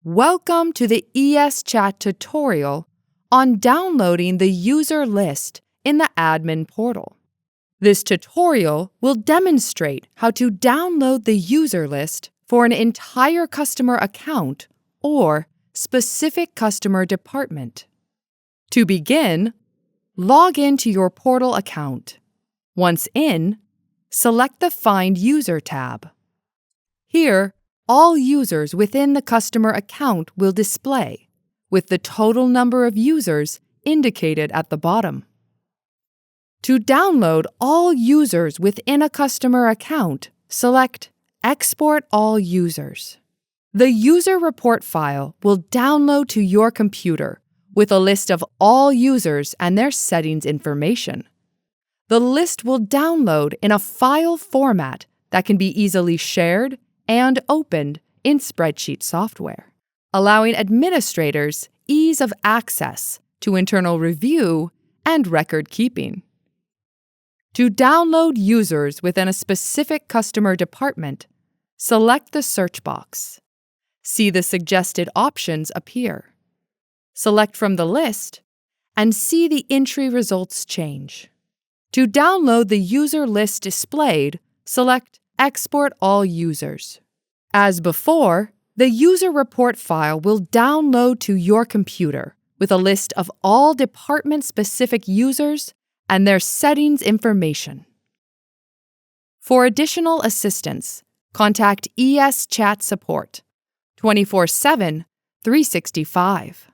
Welcome to the ESChat tutorial on downloading the user list in the admin portal. This tutorial will demonstrate how to download the user list for an entire customer account or specific customer department. To begin, log into your portal account. Once in, select the Find User tab. Here, all users within the customer account will display, with the total number of users indicated at the bottom. To download all users within a customer account, select Export All Users. The user report file will download to your computer with a list of all users and their settings information. The list will download in a file format that can be easily shared and opened in spreadsheet software, allowing administrators ease of access to internal review and record keeping. To download users within a specific customer department, select the search box. See the suggested options appear. Select from the list and see the entry results change. To download the user list displayed, select Export All Users. As before, the user report file will download to your computer with a list of all department-specific users and their settings information. For additional assistance, contact ESChat Support 24/7, 365.